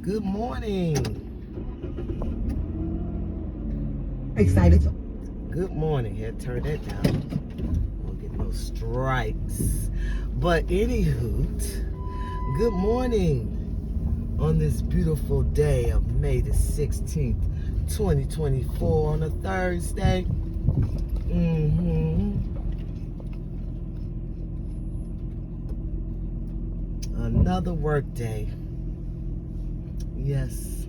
Good morning. Excited. Good morning. Had to turn that down. Won't get no strikes. But anywho, good morning on this beautiful day of May the 16th, 2024 on a Thursday. Another work day. Yes.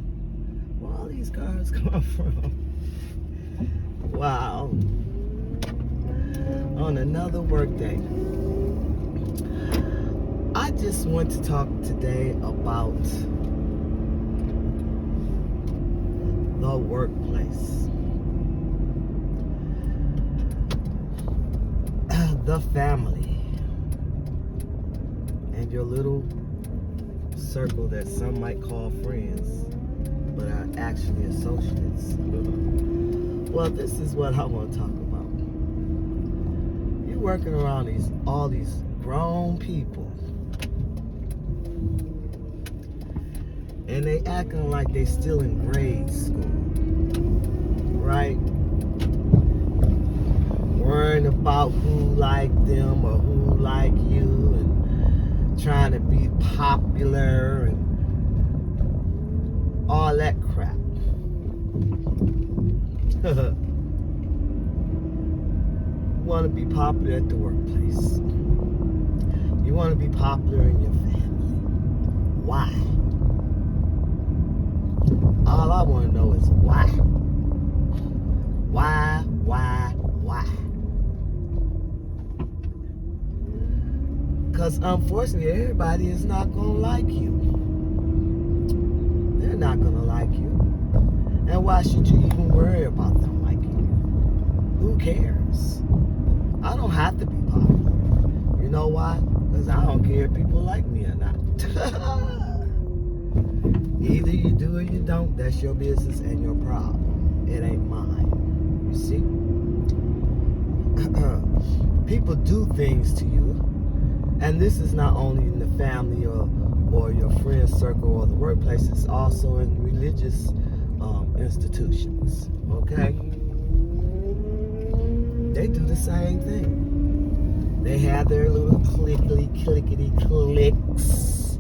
Where all these cars come from? Wow. On another work day. I just want to talk today about the workplace. The family. And your little circle that some might call friends, but are actually associates. Well, this is what I want to talk about. You're working around all these grown people, and they acting like they still in grade school, right? Worrying about who like them or who like you, and trying to be popular and all that crap. Want to be popular at the workplace. You want to be popular in your family. Why? All I want to know is why. Why? Because unfortunately, everybody is not going to like you. They're not going to like you. And why should you even worry about them liking you? Who cares? I don't have to be popular. You know why? Because I don't care if people like me or not. Either you do or you don't. That's your business and your problem. It ain't mine. You see? People do things to you. And this is not only in the family or your friend circle or the workplace. It's also in religious institutions. Okay? They do the same thing. They have their little clickety clicks.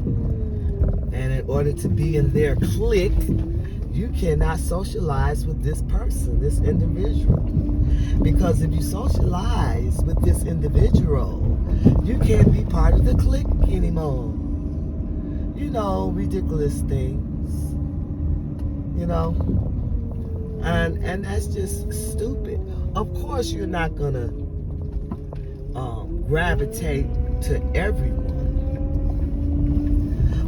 And in order to be in their clique, you cannot socialize with this person, this individual. Because if you socialize with this individual, you can't be part of the clique anymore. You know, ridiculous things. You know? And that's just stupid. Of course you're not gonna gravitate to everyone.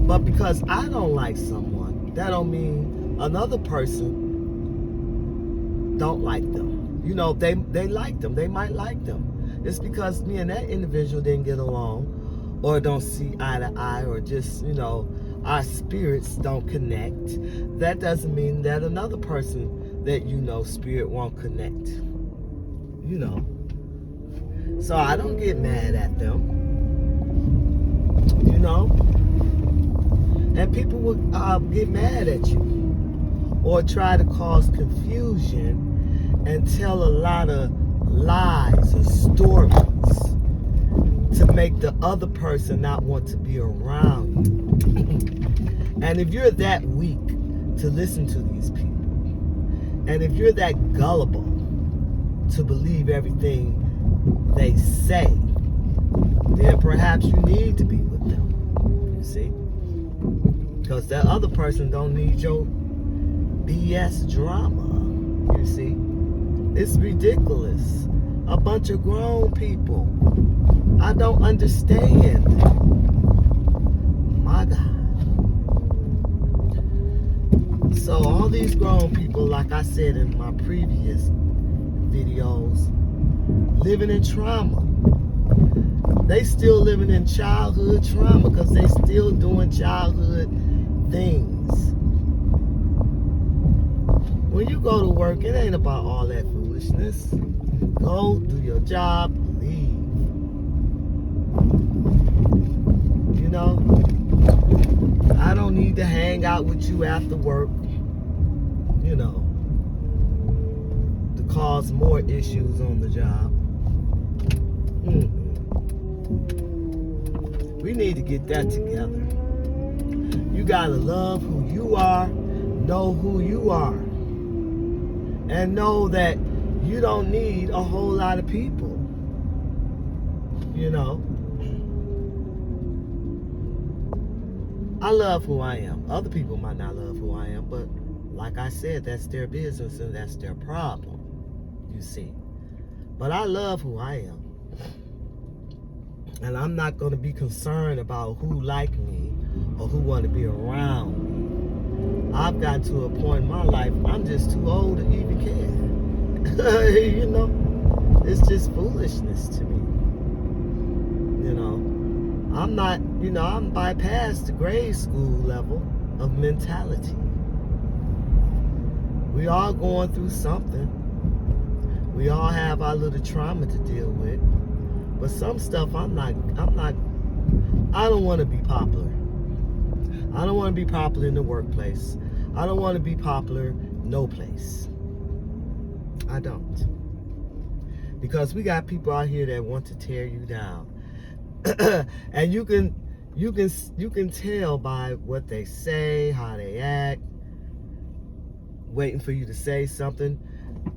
But because I don't like someone, that don't mean another person don't like them. You know, they like them. They might like them. It's because me and that individual didn't get along or don't see eye to eye or just, you know, our spirits don't connect. That doesn't mean that another person that you know spirit won't connect. You know. So I don't get mad at them. You know? And people will get mad at you or try to cause confusion and tell a lot of lies or stories to make the other person not want to be around you. And if you're that weak to listen to these people, and if you're that gullible to believe everything they say, then perhaps you need to be with them. You see? Because that other person don't need your BS drama. You see? It's ridiculous. A bunch of grown people. I don't understand. My God. So all these grown people, like I said in my previous videos, living in trauma. They still living in childhood trauma because they still doing childhood things. When you go to work, it ain't about all that foolishness. Go do your job, leave. You know, I don't need to hang out with you after work, you know, to cause more issues on the job. We need to get that together. You gotta love who you are, know who you are, and know that you don't need a whole lot of people. You know, I love who I am. Other people might not love who I am, but like I said, that's their business and that's their problem, you see. But I love who I am. And I'm not going to be concerned about who like me or who want to be around me. I've got to a point in my life, I'm just too old to even care. You know, it's just foolishness to me. You know, I'm not, you know, I'm bypassed the grade school level of mentality. We all going through something. We all have our little trauma to deal with. But some stuff I don't want to be popular. I don't want to be popular in the workplace. I don't want to be popular no place. I don't. Because we got people out here that want to tear you down. And you can tell by what they say, how they act, waiting for you to say something.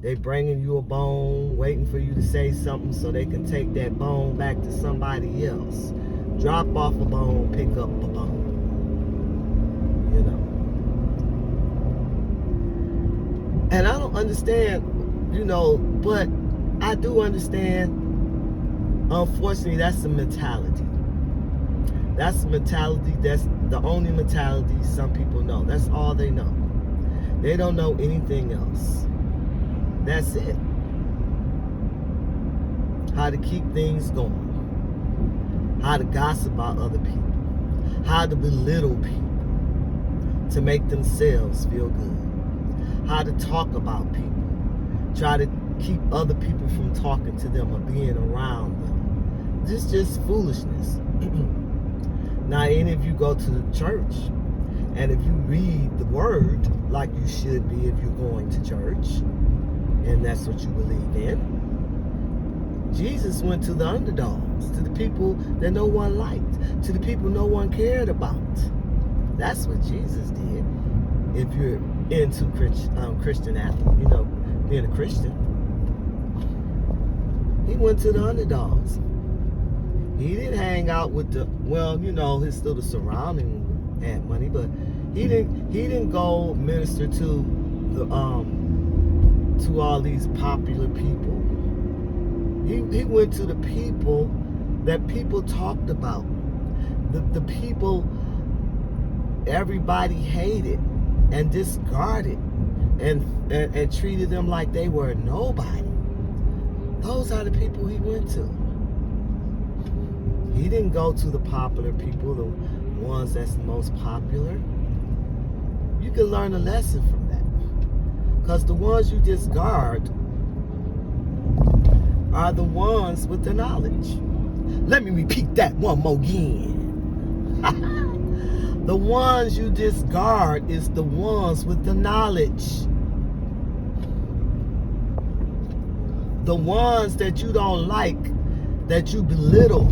They bringing you a bone, waiting for you to say something so they can take that bone back to somebody else. Drop off a bone, pick up a bone. You know. And I don't understand, you know, but I do understand. Unfortunately, that's the mentality. That's the mentality. That's the only mentality some people know. That's all they know. They don't know anything else. That's it. How to keep things going. How to gossip about other people. How to belittle people to make themselves feel good. How to talk about people. Try to keep other people from talking to them or being around them. This is just foolishness. Now, any of you go to the church, and if you read the word like you should be if you're going to church, and that's what you believe in, Jesus went to the underdogs, to the people that no one liked, to the people no one cared about. That's what Jesus did. If you're into Christian athlete, you know, being a Christian, he went to the underdogs. He didn't hang out with the, well, you know, his little surrounding had money, but he didn't go minister to the to all these popular people. He went to the people that people talked about. The people everybody hated and discarded and treated them like they were nobody. Those are the people he went to. He didn't go to the popular people, the ones that's the most popular. You can learn a lesson from that. Because the ones you discard are the ones with the knowledge. Let me repeat that one more again. The ones you discard is the ones with the knowledge. The ones that you don't like, that you belittle.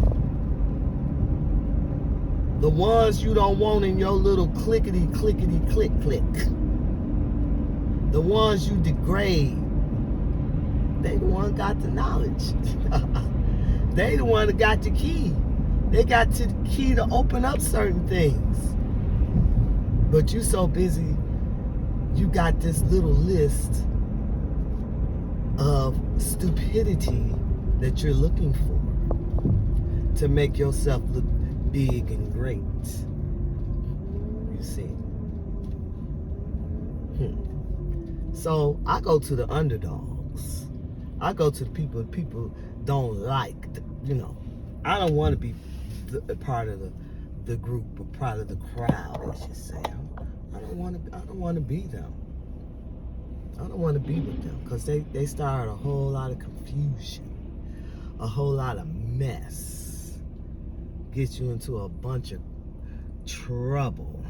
The ones you don't want in your little clickety click. The ones you degrade. They the one got the knowledge. They the one that got the key. They got the key to open up certain things. But you so busy, you got this little list of stupidity that you're looking for to make yourself look big and great. You see. So I go to the underdogs. I go to the people don't like. You know, I don't want to be part of the group or part of the crowd, I should say. I don't want to be them. I don't want to be with them because they start a whole lot of confusion, a whole lot of mess, get you into a bunch of trouble.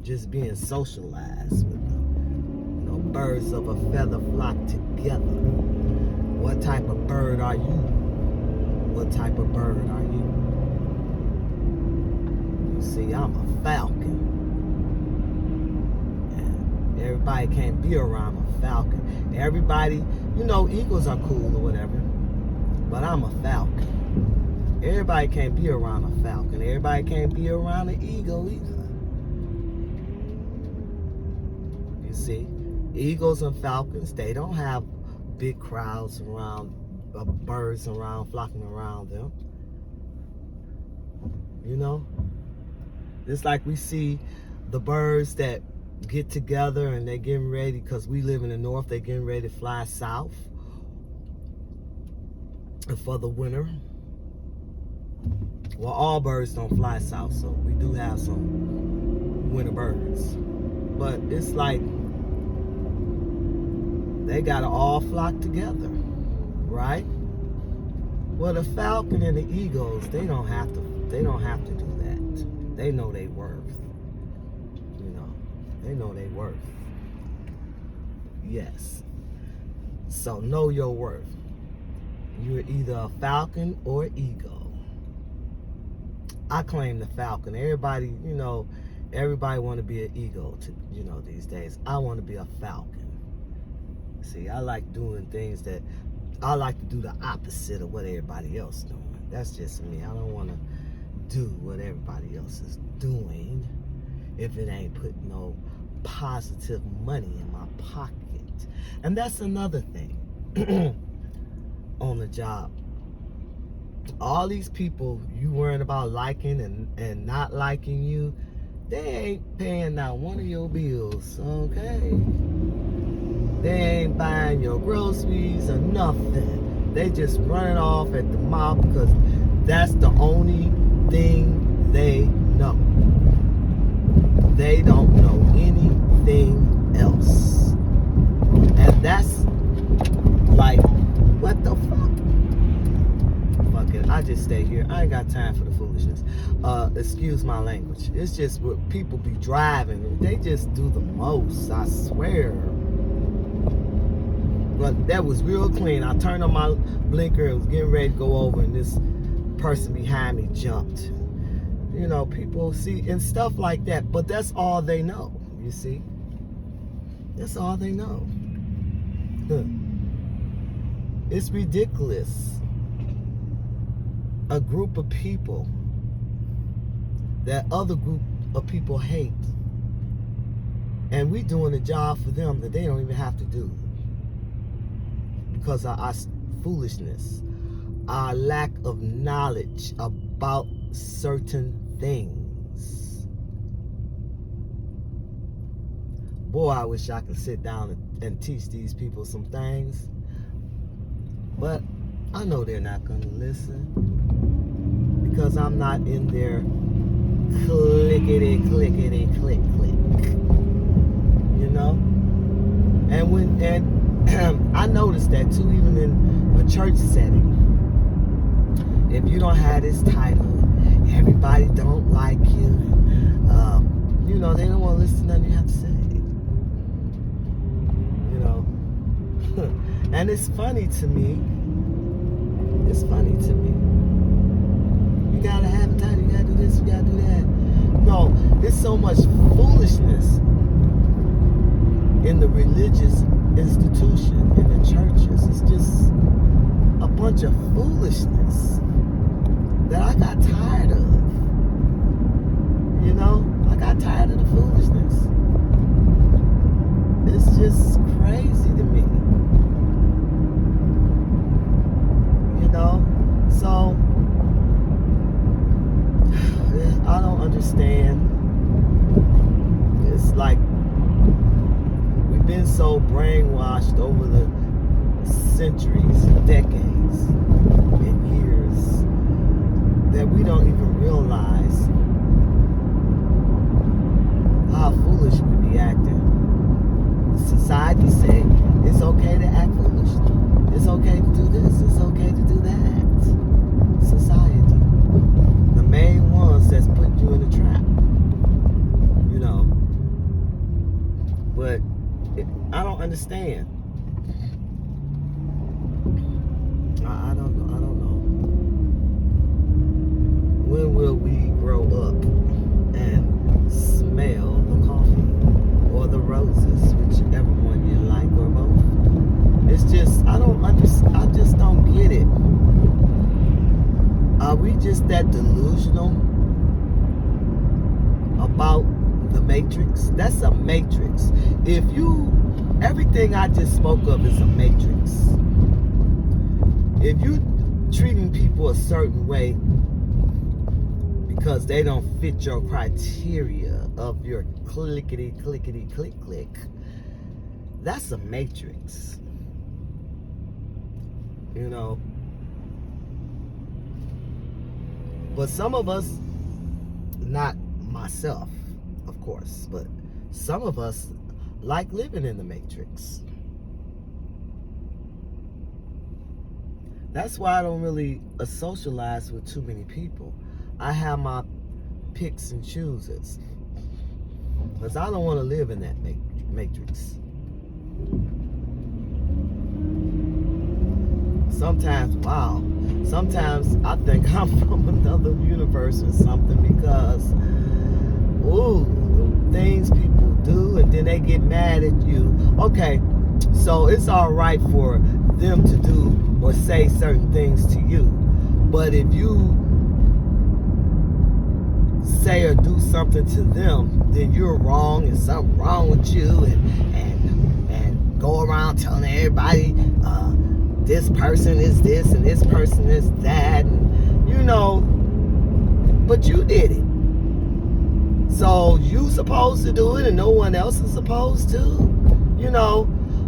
just being socialized with them. You know, birds of a feather flock together. What type of bird are you? What type of bird are you? You see, I'm a falcon. And everybody can't be around a falcon. Everybody, you know, eagles are cool or whatever, but I'm a falcon. Everybody can't be around a falcon. Everybody can't be around an eagle either. You see, eagles and falcons, they don't have big crowds around, birds around, flocking around them. You know, it's like we see the birds that get together and they're getting ready, because we live in the north, they're getting ready to fly south for the winter. Well, all birds don't fly south, so we do have some winter birds, but it's like they gotta all flock together, right? Well, the falcon and the eagles, they don't have to do that. They know their worth. You know, they know their worth. Yes. So know your worth. You're either a falcon or eagle. I claim the falcon. Everybody, you know, everybody want to be an eagle, you know, these days. I want to be a falcon. See, I like doing things that, I like to do the opposite of what everybody else is doing. That's just me. I don't want to do what everybody else is doing if it ain't putting no positive money in my pocket. And that's another thing on the job. All these people you worrying about liking and not liking you, they ain't paying not one of your bills, okay? They ain't buying your groceries or nothing. They just running off at the mouth because that's the only thing they know. They don't know anything else. And that's like, what the fuck? Fuck it, I just stay here. I ain't got time for the foolishness. Excuse my language. It's just what people be driving. They just do the most, I swear. But that was real clean. I turned on my blinker and was getting ready to go over, and this person behind me jumped. You know, people see and stuff like that, but that's all they know, you see? That's all they know. It's ridiculous. A group of people that other group of people hate, and we doing a job for them that they don't even have to do. Because of our foolishness, our lack of knowledge about certain things. Boy, I wish I could sit down and teach these people some things. But I know they're not going to listen. Because I'm not in their clickety, click. You know? And I noticed that too, even in a church setting. If you don't have this title, everybody don't like you. You know, they don't want to listen to nothing you have to say. You know, and it's funny to me. It's funny to me. You gotta have a title. You gotta do this. You gotta do that. No, there's so much foolishness in the religious institution, in the churches. It's just a bunch of foolishness that I got tired of. You know, I got tired of the foolishness. It's just crazy to me. You know, so I don't understand. It's like we've been so brainwashed over the centuries, decades, and years that we don't even realize how foolish we be acting. Society say it's okay to act foolish. It's okay to do this. It's okay to do that. Society, the main ones that's putting you in a trap. You know, understand. I don't know. I don't know. When will we grow up and smell the coffee or the roses, whichever one you like, or both? It's just I just don't get it. Are we just that delusional about the Matrix? That's a matrix. Everything I just spoke of is a matrix. If you treating people a certain way because they don't fit your criteria of your clickety click, that's a matrix. You know. But some of us, not myself, of course, but some of us like living in the matrix. That's why I don't really socialize with too many people. I have my picks and chooses. Because I don't want to live in that matrix. Sometimes I think I'm from another universe or something, because, the things people do, and then they get mad at you. Okay, so it's all right for them to do or say certain things to you. But if you say or do something to them, then you're wrong and something wrong with you, and go around telling everybody, this person is this and this person is that, and, but you did it. So you supposed to do it and no one else is supposed to?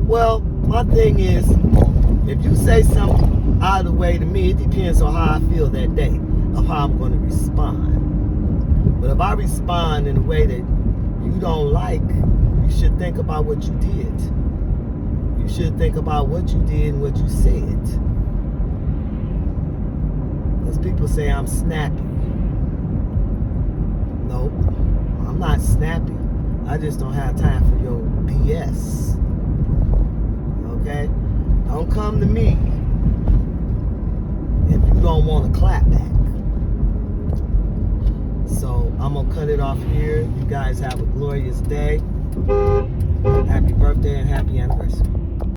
Well, my thing is, if you say something out of the way to me, it depends on how I feel that day, of how I'm going to respond. But if I respond in a way that you don't like, you should think about what you did. You should think about what you did and what you said. Because people say I'm snappy. Nope, I'm not snappy. I just don't have time for your BS. Okay? Don't come to me if you don't want to clap back. So I'm going to cut it off here. You guys have a glorious day. Happy birthday and happy anniversary.